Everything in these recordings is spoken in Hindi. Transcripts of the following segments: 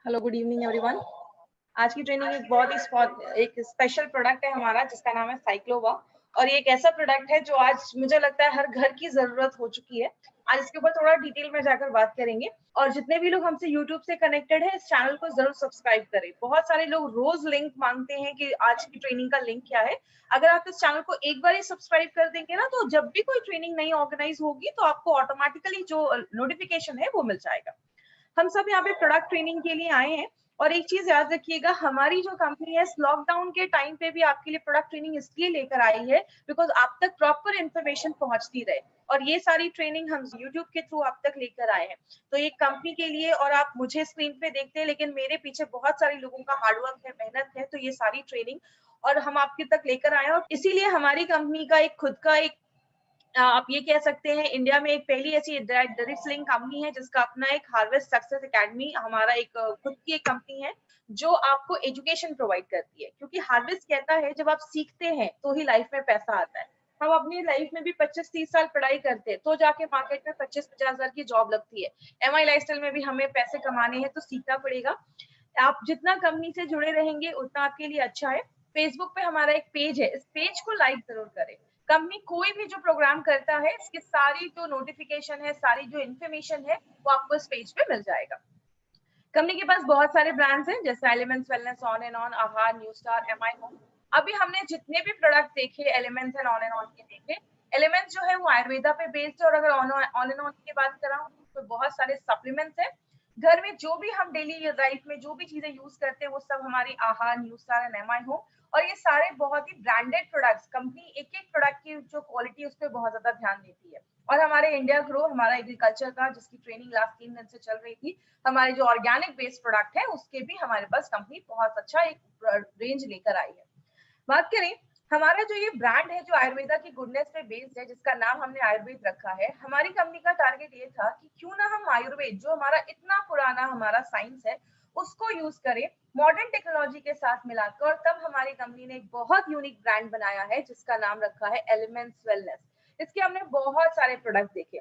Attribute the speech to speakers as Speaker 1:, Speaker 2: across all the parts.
Speaker 1: Hello, good evening everyone. आज की ट्रेनिंग एक स्पेशल प्रोडक्ट है हमारा जिसका नाम है साइक्लोवा। और ये एक ऐसा प्रोडक्ट है जो आज मुझे लगता है हर घर की जरूरत हो चुकी है। आज इसके ऊपर थोड़ा डिटेल में जाकर बात करेंगे। और जितने भी लोग हमसे यूट्यूब से कनेक्टेड है, इस चैनल को जरूर सब्सक्राइब करें। बहुत सारे लोग रोज लिंक मांगते हैं कि आज की ट्रेनिंग का लिंक क्या है। अगर आप इस चैनल को एक बार ही सब्सक्राइब कर देंगे ना, तो जब भी कोई ट्रेनिंग नई ऑर्गेनाइज होगी तो आपको ऑटोमेटिकली जो नोटिफिकेशन है वो मिल जाएगा। हम सब यहाँ पे प्रोडक्ट ट्रेनिंग के लिए आए हैं। और एक चीज याद रखिएगा, हमारी जो कंपनी है इस लॉकडाउन के टाइम पे भी आपके लिए प्रोडक्ट ट्रेनिंग इसलिए लेकर आई है बिकॉज आप तक प्रॉपर इन्फॉर्मेशन पहुंचती रहे। और ये सारी ट्रेनिंग हम यूट्यूब के थ्रू आप तक लेकर आए हैं। तो एक कंपनी के लिए, और आप मुझे स्क्रीन पे देखते हैं लेकिन मेरे पीछे बहुत सारे लोगों का हार्डवर्क है, मेहनत है, तो ये सारी ट्रेनिंग और हम आपके तक लेकर आए हैं। और इसीलिए हमारी कंपनी का एक खुद का एक आप ये कह सकते हैं इंडिया में एक पहली ऐसी डायरेक्ट सेलिंग कंपनी है जिसका अपना एक हार्वेस्ट सक्सेस एकेडमी, हमारा एक खुद की एक कंपनी है जो आपको एजुकेशन प्रोवाइड करती है। क्योंकि हार्वेस्ट कहता है जब आप सीखते हैं तो ही लाइफ में पैसा आता है। हम अपनी लाइफ में भी 25-30 साल पढ़ाई करते हैं तो जाके मार्केट में 25-50 हजार की जॉब लगती है। एमआई लाइफस्टाइल में भी हमें पैसे कमाने हैं तो सीखना पड़ेगा। आप जितना कंपनी से जुड़े रहेंगे उतना आपके लिए अच्छा है। फेसबुक पे हमारा एक पेज है, इस पेज को लाइक जरूर करें। कंपनी कोई भी जो प्रोग्राम करता है इसकी सारी जो नोटिफिकेशन है, सारी जो इन्फॉर्मेशन है वो आपको इस पेज पे मिल जाएगा। कंपनी के पास बहुत सारे ब्रांड्स हैं जैसे elements wellness, on and on, आहार, न्यू स्टार, एमआई होम। अभी हमने जितने भी प्रोडक्ट देखे elements and on and on के देखे। एलिमेंट्स जो है वो आयुर्वेदा पे बेस्ड है। और अगर ऑन एंड ऑन की बात करा तो बहुत सारे सप्लीमेंट्स है। घर में जो भी हम डेली लाइफ में जो भी चीजें यूज करते हैं वो सब हमारी आहार, new star and MI home. और ये सारे बहुत ही ब्रांडेड प्रोडक्ट्स, कंपनी एक एक प्रोडक्ट की जो क्वालिटी है उस पर बहुत ज्यादा ध्यान देती है। और हमारे इंडिया ग्रो, हमारा एग्रीकल्चर का जिसकी ट्रेनिंग लास्ट 3 दिन से चल रही थी, हमारे जो ऑर्गेनिक बेस्ड प्रोडक्ट है उसके भी हमारे पास कंपनी बहुत अच्छा एक रेंज लेकर आई है। बात करें हमारा जो ये ब्रांड है जो आयुर्वेदा की गुडनेस पे बेस्ड है, जिसका नाम हमने आयुर्वेद रखा है। हमारी कंपनी का टारगेट ये था कि क्यों ना हम आयुर्वेद जो हमारा इतना पुराना हमारा साइंस है उसको यूज करें मॉडर्न टेक्नोलॉजी के साथ मिलाकर। और तब हमारी कंपनी ने एक बहुत यूनिक ब्रांड बनाया है जिसका नाम रखा है एलिमेंट्स वेलनेस। इसके हमने बहुत सारे प्रोडक्ट देखे।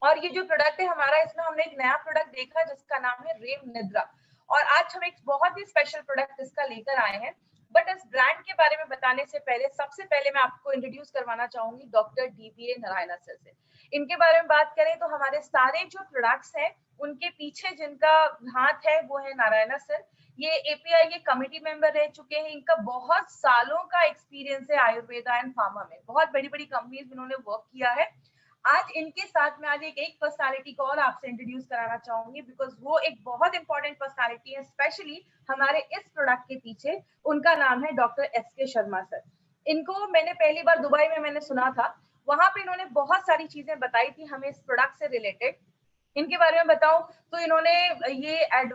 Speaker 1: और ये जो प्रोडक्ट है हमारा, इसमें हमने एक नया प्रोडक्ट देखा जिसका नाम है रेम निद्रा। और आज हम एक बहुत ही स्पेशल प्रोडक्ट इसका लेकर आए हैं। बट इस ब्रांड के बारे में बताने से पहले सबसे पहले मैं आपको इंट्रोड्यूस करवाना चाहूंगी डॉक्टर डीबीए नारायण सर से। इनके बारे में बात करें तो हमारे सारे जो प्रोडक्ट्स हैं उनके पीछे जिनका हाथ है वो है नारायण सर। ये एपीआई के कमिटी मेंबर रह चुके हैं। इनका बहुत सालों का एक्सपीरियंस है आयुर्वेदा एंड फार्मा में, बहुत बड़ी बड़ी कंपनीज इन्होंने वर्क किया है। आज इनके साथ में आज एक पर्सनालिटी को और आपसे इंट्रोड्यूस कराना चाहूंगी बिकॉज वो एक बहुत इंपॉर्टेंट पर्सनालिटी है स्पेशली हमारे इस प्रोडक्ट के पीछे। उनका नाम है डॉक्टर एस के शर्मा सर। इनको मैंने पहली बार दुबई में मैंने सुना था, वहां पे इन्होंने बहुत सारी चीजें बताई थी हमें इस प्रोडक्ट से रिलेटेड। इनके बारे में बताऊं तो इन्होंने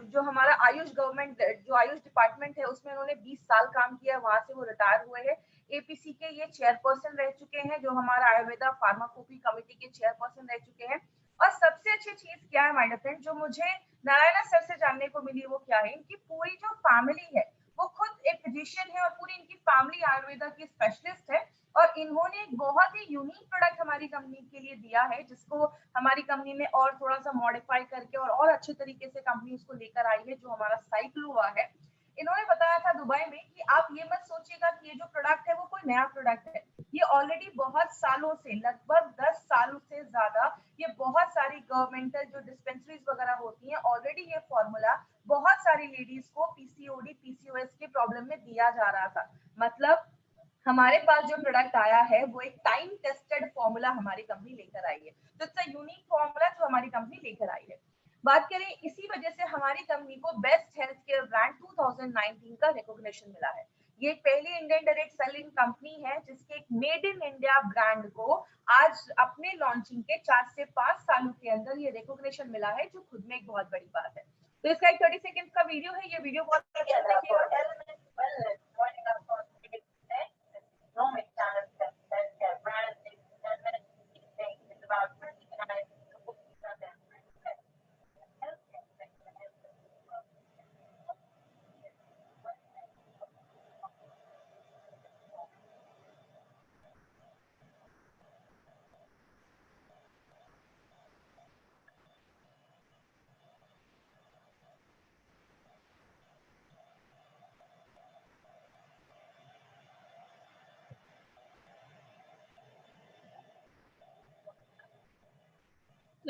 Speaker 1: जो हमारा आयुष गवर्नमेंट जो आयुष डिपार्टमेंट है उसमें इन्होंने 20 साल काम किया, वहां से वो रिटायर हुए हैं। एपीसी के ये चेयरपर्सन रह चुके हैं, जो हमारा आयुर्वेदा फार्माकोपी कमेटी के चेयरपर्सन रह चुके हैं। और सबसे अच्छी चीज क्या है माय फ्रेंड, जो मुझे नारायण सर से जानने को मिली वो क्या है, इनकी पूरी जो फैमिली है वो खुद एक फिजिशियन है और पूरी इनकी फैमिली आयुर्वेदा की स्पेशलिस्ट है। और इन्होंने एक बहुत ही यूनिक प्रोडक्ट हमारी कंपनी के लिए दिया है जिसको हमारी कंपनी ने और थोड़ा सा मॉडिफाई करके और अच्छे तरीके से कंपनी उसको लेकर आई है, जो हमारा साइक्लोवा है। इन्होंने बताया था दुबई में कि आप ये मत सोचिएगा कि ये जो प्रोडक्ट है वो कोई नया प्रोडक्ट है। ये ऑलरेडी बहुत सालों से, लगभग 10 सालों से ज्यादा, ये बहुत सारी गवर्नमेंटल जो डिस्पेंसरीज वगैरह होती हैं, ऑलरेडी ये फॉर्मूला बहुत सारी लेडीज को पीसीओडी पीसीओएस के प्रॉब्लम में दिया जा रहा था। मतलब हमारे पास जो प्रोडक्ट आया है वो एक टाइम टेस्टेड फॉर्मूला हमारी कंपनी लेकर आई है। तो इट्स अ यूनिक फॉर्मूला जो हमारी कंपनी लेकर आई है। बात करें इसी वजह से हमारी कंपनी को बेस्ट हेल्थ केयर ब्रांड 2019 का रिकॉग्निशन मिला है। ये पहली इंडियन डायरेक्ट सेलिंग कंपनी है जिसके एक मेड इन इंडिया ब्रांड को आज अपने लॉन्चिंग के 4 से 5 सालों के अंदर ये रिकॉग्निशन मिला है, जो खुद में एक बहुत बड़ी बात है। तो इसका एक 30 सेकंड का वीडियो है, ये वीडियो बहुत अच्छा देखिएगा।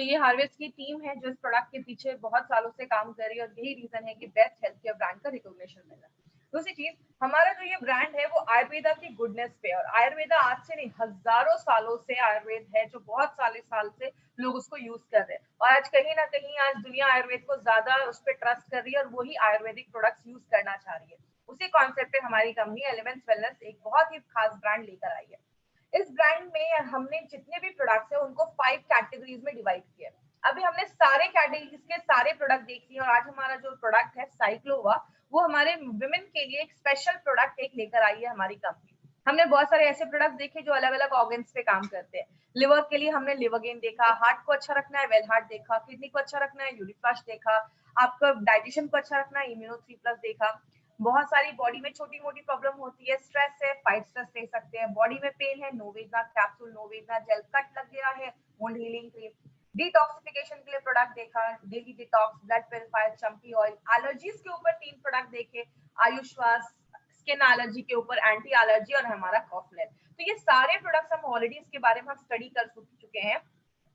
Speaker 1: तो ये हार्वेस्ट की टीम है जो इस प्रोडक्ट के पीछे बहुत सालों से काम कर रही है और यही रीजन है कि बेस्ट हेल्थ केयर ब्रांड का रिकॉग्निशन मिला। दूसरी चीज, हमारा जो ये ब्रांड है वो आयुर्वेदा की गुडनेस पे, और आयुर्वेदा आज से नहीं हजारों सालों से आयुर्वेद है जो बहुत साल से लोग उसको यूज कर रहे हैं, और आज कहीं ना कहीं आज दुनिया आयुर्वेद को ज्यादा उस पर ट्रस्ट कर रही है और वही आयुर्वेदिक प्रोडक्ट्स यूज करना चाह रही है। उसी कॉन्सेप्ट पे हमारी कंपनी एलिमेंट्स वेलनेस एक बहुत ही खास ब्रांड लेकर आई है। इस ब्रांड में हमने जितने भी प्रोडक्ट्स है उनको 5 कैटेगरीज में डिवाइड किया है। अभी हमने सारे कैटेगरीज के सारे प्रोडक्ट देख लिए, और आज हमारा जो प्रोडक्ट है साइक्लोवा, वो हमारे विमेन के लिए एक स्पेशल प्रोडक्ट एक लेकर आई है हमारी कंपनी। हमने बहुत सारे ऐसे प्रोडक्ट देखे जो अलग अलग ऑर्गन्स पे काम करते हैं। लिवर के लिए हमने लिवरगेन देखा, हार्ट को अच्छा रखना है वेल हार्ट देखा, किडनी को अच्छा रखना है यूरिक फ्लश देखा, आपका डाइजेशन को अच्छा रखना है इम्यूनो 3+ देखा। बहुत सारी बॉडी में छोटी मोटी प्रॉब्लम होती है, स्ट्रेस है, फाइट स्ट्रेस ले सकते हैं, बॉडी में पेन है, नोवेगा कैप्सूल, नोवेगा जेल, कट लग गया है, वुंड हीलिंग क्रीम, डिटॉक्सिफिकेशन के लिए प्रोडक्ट देखा, daily detox, blood purifier, Champi oil, allergies के ऊपर 3 प्रोडक्ट देखे, आयुश्वास, स्किन एलर्जी के ऊपर एंटी एलर्जी, और हमारा कॉफलेट। तो ये सारे प्रोडक्ट्स हम ऑलरेडी इसके बारे में हम स्टडी कर चुके हैं,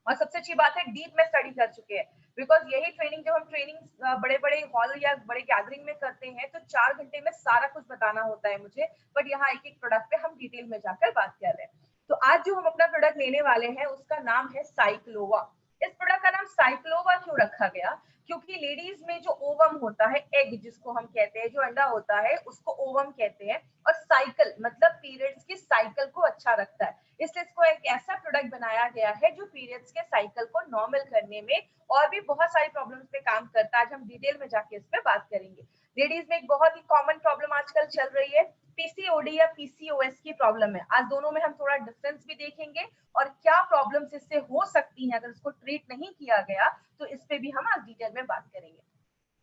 Speaker 1: और सबसे अच्छी बात है डीप में स्टडी कर चुके हैं, बिकॉज यही ट्रेनिंग जब हम ट्रेनिंग बड़े बड़े हॉल या बड़े गैदरिंग में करते हैं तो 4 घंटे में सारा कुछ बताना होता है मुझे, बट यहाँ एक एक प्रोडक्ट पे हम डिटेल में जाकर बात कर रहे हैं। तो आज जो हम अपना प्रोडक्ट लेने वाले हैं उसका नाम है साइक्लोवा। इस प्रोडक्ट का नाम साइक्लोवा क्यों रखा गया? क्योंकि लेडीज में जो ओवम होता है, एग जिसको हम कहते हैं, जो अंडा होता है उसको ओवम कहते हैं, और साइकिल मतलब पीरियड्स की साइकिल को अच्छा रखता है, इसलिए इसको एक ऐसा प्रोडक्ट बनाया गया है जो पीरियड्स के साइकिल को नॉर्मल करने में और भी बहुत सारी प्रॉब्लम्स पे काम करता है। आज हम डिटेल में जाके इस पे बात करेंगे। लेडीज में एक बहुत ही कॉमन प्रॉब्लम आजकल चल रही है, पीसीओडी या पीसीओएस की प्रॉब्लम है। आज दोनों में हम थोड़ा डिफरेंस भी देखेंगे और क्या प्रॉब्लम्स इससे हो सकती हैं अगर इसको ट्रीट नहीं किया गया, तो इस पे भी हम आज डिटेल में बात करेंगे।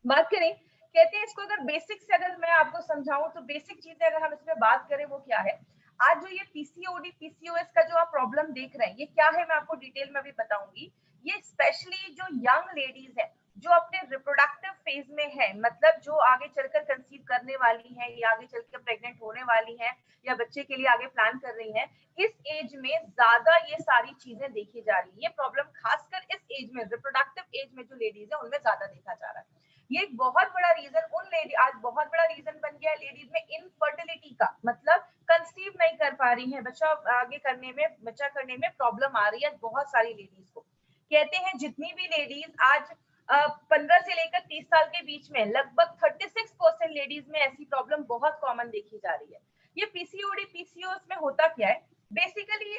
Speaker 1: बात करें, कहते हैं इसको अगर बेसिक से अगर मैं आपको समझाऊं तो बेसिक चीजें अगर हम इसमें बात करें वो क्या है। आज जो ये पीसीओडी पीसीओएस का जो आप प्रॉब्लम देख रहे हैं ये क्या है, मैं आपको डिटेल में भी बताऊंगी। ये स्पेशली जो यंग लेडीज है जो अपने रिप्रोडक्टिव फेज में है, मतलब जो आगे चलकर कंसीव करने वाली है या आगे चलकर प्रेग्नेंट होने वाली है या बच्चे के लिए आगे प्लान कर रही है, इस एज में ज्यादा ये सारी चीजें देखी जा रही है। ये प्रॉब्लम खासकर इस एज में, रिप्रोडक्टिव एज में जो लेडीज है उनमें ज्यादा देखा जा रहा है। ये एक बहुत बड़ा रीजन उन लेडी, आज बहुत बड़ा रीजन बन गया है लेडीज में इनफर्टिलिटी का, मतलब कंसीव नहीं कर पा रही है, बच्चा आगे करने में, बच्चा करने में प्रॉब्लम आ रही है बहुत सारी लेडीज को। कहते हैं जितनी भी लेडीज आज 15 से लेकर 30 साल के बीच में लगभग 36% लेडीज में ऐसी प्रॉब्लम बहुत कॉमन देखी जा रही है। ये पीसीओडी पीसीओएस में होता क्या है, बेसिकली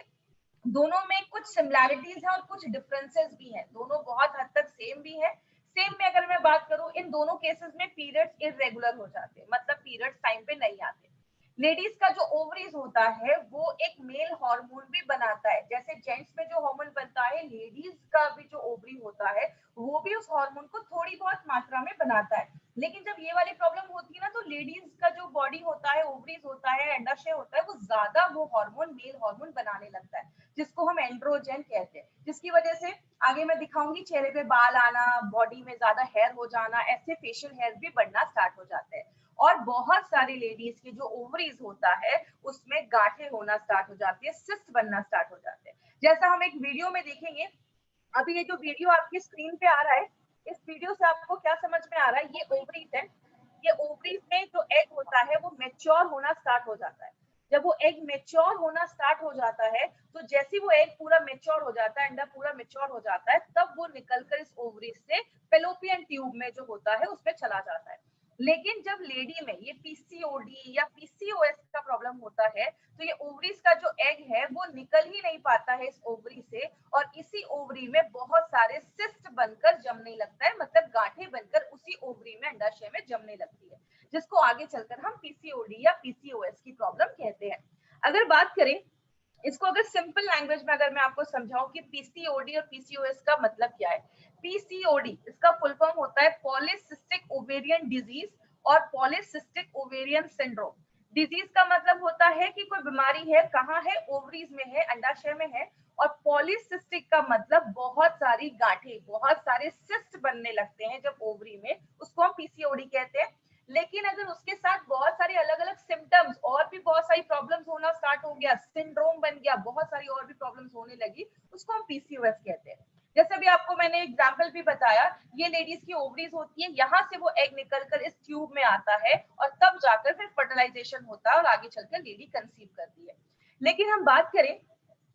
Speaker 1: दोनों में कुछ सिमिलैरिटीज है और कुछ डिफरेंसेस भी हैं, दोनों बहुत हद तक सेम भी है। सेम में अगर मैं बात करूं, इन दोनों केसेस में पीरियड्स इरेगुलर हो जाते हैं, मतलब पीरियड्स टाइम पे नहीं आते। लेडीज का जो ओवरीज होता है वो एक मेल हार्मोन भी बनाता है, जैसे जेंट्स में जो हार्मोन बनता है लेडीज का भी जो ओवरी होता है वो भी उस हार्मोन को थोड़ी बहुत मात्रा में बनाता है। लेकिन जब ये वाली प्रॉब्लम होती है ना, तो लेडीज का जो बॉडी होता है, ओवरीज होता है, अंडाशय होता है, वो ज्यादा वो हार्मोन मेल हार्मोन बनाने लगता है जिसको हम एंड्रोजन कहते हैं, जिसकी वजह से आगे मैं दिखाऊंगी चेहरे पे बाल आना, बॉडी में ज्यादा हेयर हो जाना, ऐसे फेशियल हेयर भी बढ़ना स्टार्ट हो जाते हैं। और बहुत सारी लेडीज के जो ओवरीज होता है उसमें गांठें होना स्टार्ट हो जाती है, सिस्ट बनना स्टार्ट हो जाते हैं, जैसा हम एक वीडियो में देखेंगे। अभी ये जो वीडियो आपकी स्क्रीन पे आ रहा है, इस वीडियो से आपको क्या समझ में आ रहा है, ये ओवरीज है। ये ओवरीज में जो एग होता है वो मेच्योर होना स्टार्ट हो जाता है। जब वो एग मेच्योर होना स्टार्ट हो जाता है, तो जैसे वो एग पूरा मेच्योर हो जाता है, अंडा पूरा मेच्योर हो जाता है, तब वो निकलकर इस ओवरीज से फेलोपियन ट्यूब में जो होता है उसमें चला जाता है। लेकिन जब लेडी में ये पीसीओडी या पीसीओएस का प्रॉब्लम होता है, तो ये ओवरीज का जो एग है वो निकल ही नहीं पाता है इस ओवरी से, और इसी ओवरी में बहुत सारे सिस्ट बनकर जमने लगता है, मतलब गांठें बनकर उसी ओवरी में, अंडाशय में जमने लगती है, जिसको आगे चलकर हम पीसीओडी या पीसीओएस की प्रॉब्लम कहते हैं। अगर बात करें इसको, अगर सिंपल लैंग्वेज में अगर मैं आपको समझाऊं कि पीसीओडी और पीसीओएस का मतलब क्या है। पीसीओडी इसका फुल फॉर्म होता है पॉलीसिस्टिक ओवेरियन डिजीज और पॉलीसिस्टिक ओवेरियन सिंड्रोम। डिजीज का मतलब होता है कि कोई बीमारी है, कहाँ है, ओवरीज में है, अंडाशय में है। और पॉलीसिस्टिक का मतलब बहुत सारी गांठें, बहुत सारे सिस्ट बनने लगते हैं जब ओवरी में, उसको हम पीसीओडी कहते हैं। लेकिन अगर उसके साथ बहुत सारे अलग अलग सिम्टम्स और भी बहुत सारी प्रॉब्लम्स होना स्टार्ट हो गया, सिंड्रोम बन गया, बहुत सारी और भी प्रॉब्लम्स होने लगी, उसको हम पीसीओएस कहते हैं। जैसे भी आपको मैंने एग्जाम्पल भी बताया, ये लेडीज की ओवरीज होती है, यहाँ से वो एग निकलकर इस ट्यूब में आता है और तब जाकर फिर फर्टिलाइजेशन होता है और आगे चलकर लेडी कंसीव करती है। लेकिन हम बात करें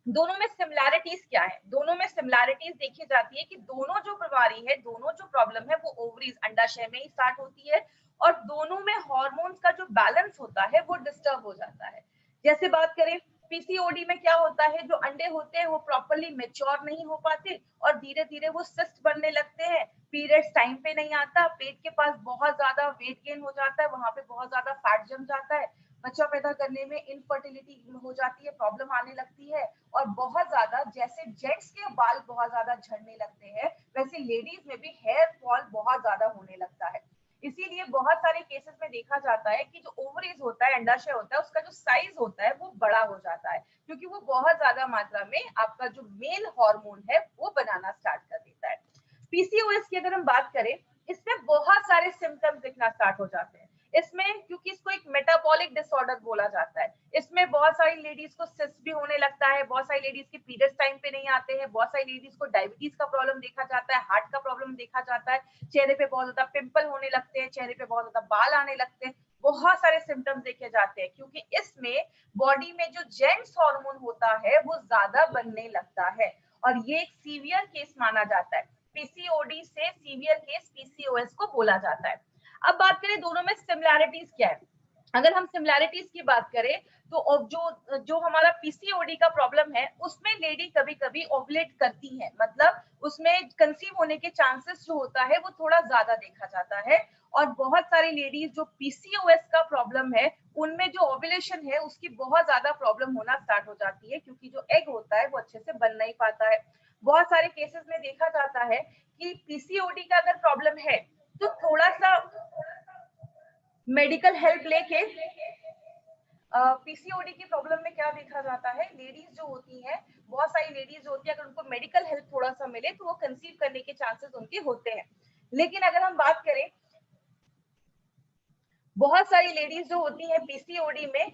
Speaker 1: दोनों में सिमिलैरिटीज क्या है, दोनों में सिमिलैरिटीज देखी जाती है कि दोनों जो बीमारी है, दोनों जो प्रॉब्लम है वो ओवरीज अंडाशय में ही स्टार्ट होती है और दोनों में हार्मोन्स का जो बैलेंस होता है वो डिस्टर्ब हो जाता है। जैसे बात करें पीसीओडी में क्या होता है, जो अंडे होते हैं वो प्रॉपरली मेच्योर नहीं हो पाते और धीरे धीरे वो सिस्ट बनने लगते हैं, पीरियड्स टाइम पे नहीं आता, पेट के पास बहुत ज्यादा वेट गेन हो जाता है, वहां पे बहुत ज्यादा फैट जम जाता है, बच्चा पैदा करने में इनफर्टिलिटी हो जाती है, प्रॉब्लम आने लगती है और बहुत ज्यादा, जैसे जेंट्स के बाल बहुत ज्यादा झड़ने लगते हैं वैसे लेडीज में भी हेयर फॉल बहुत ज्यादा होने लगता है। इसीलिए बहुत सारे केसेस में देखा जाता है कि जो ओवरीज होता है, अंडाशय होता है, उसका जो साइज होता है वो बड़ा हो जाता है क्योंकि वो बहुत ज्यादा मात्रा में आपका जो मेल हार्मोन है वो बनाना स्टार्ट कर देता है। पीसीओएस की अगर हम बात करें, इसमें बहुत सारे सिम्टम्स दिखना स्टार्ट हो जाते हैं। इसमें क्योंकि इसको एक मेटाबॉलिक डिसऑर्डर बोला जाता है, इसमें बहुत सारी लेडीज को सिस्ट भी होने लगता है, बहुत सारी लेडीज के पीरियड्स टाइम पे नहीं आते हैं, बहुत सारी लेडीज को डायबिटीज का प्रॉब्लम देखा जाता है, हार्ट का प्रॉब्लम देखा जाता है, चेहरे पे बहुत ज्यादा पिंपल होने लगते हैं, चेहरे पे बहुत ज्यादा बाल आने लगते हैं, बहुत सारे सिम्टम्स देखे जाते हैं क्योंकि इसमें बॉडी में जो जेंट्स हार्मोन होता है वो ज्यादा बनने लगता है और ये एक सीवियर केस माना जाता है। पीसीओडी से सीवियर केस पीसीओएस को बोला जाता है। अब बात करें दोनों में सिमिलैरिटीज क्या है, अगर हम सिमिलैरिटीज की बात करें तो जो जो हमारा पीसीओडी का प्रॉब्लम है उसमें लेडी कभी कभी ओवुलेट करती है, मतलब उसमें कंसीव होने के चांसेस जो होता है वो थोड़ा ज्यादा देखा जाता है और बहुत सारी लेडीज जो पीसीओएस का प्रॉब्लम है उनमें जो ओवुलेशन है उसकी बहुत ज्यादा प्रॉब्लम होना स्टार्ट हो जाती है क्योंकि जो एग होता है वो अच्छे से बन नहीं पाता है। बहुत सारे केसेस में देखा जाता है कि पीसीओडी का अगर प्रॉब्लम है तो थोड़ा सा मेडिकल हेल्प लेके पीसीओडी की प्रॉब्लम में क्या देखा जाता है, लेडीज जो होती हैं, बहुत सारी लेडीज होती है, अगर उनको मेडिकल हेल्प थोड़ा सा मिले तो वो कंसीव करने के चांसेस उनके होते हैं। लेकिन अगर हम बात करें बहुत सारी लेडीज जो होती है पीसीओडी में,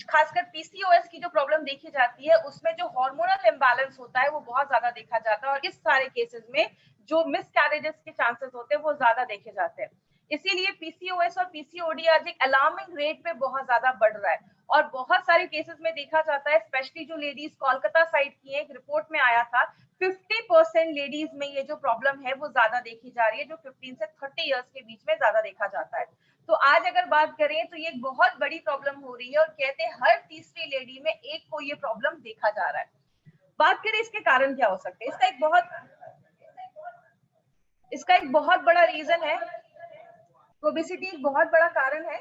Speaker 1: खासकर पीसीओएस की जो प्रॉब्लम देखी जाती है उसमें जो हार्मोनल इम्बैलेंस होता है वो बहुत ज्यादा देखा जाता है और इस सारे केसेस में जो मिसकैरेजेस के चांसेस होते हैं वो ज्यादा देखे जाते हैं। इसीलिए पीसीओएस और पीसीओडी आज एक अलार्मिंग रेट पे बहुत ज्यादा बढ़ रहा है और बहुत सारे केसेस में देखा जाता है, स्पेशली जो लेडीज कोलकाता साइड की है, एक रिपोर्ट में आया था 50% लेडीज में ये जो प्रॉब्लम है वो ज्यादा देखी जा रही है, जो 15 से 30 इयर्स के बीच में ज्यादा देखा जाता है। तो आज अगर बात करें तो ये एक बहुत बड़ी प्रॉब्लम हो रही है और कहते हैं हर तीसरी लेडी में एक को ये प्रॉब्लम देखा जा रहा है। बात करें इसके कारण क्या हो सकते हैं, इसका एक बहुत बड़ा रीजन है, ओबेसिटी एक बहुत बड़ा कारण है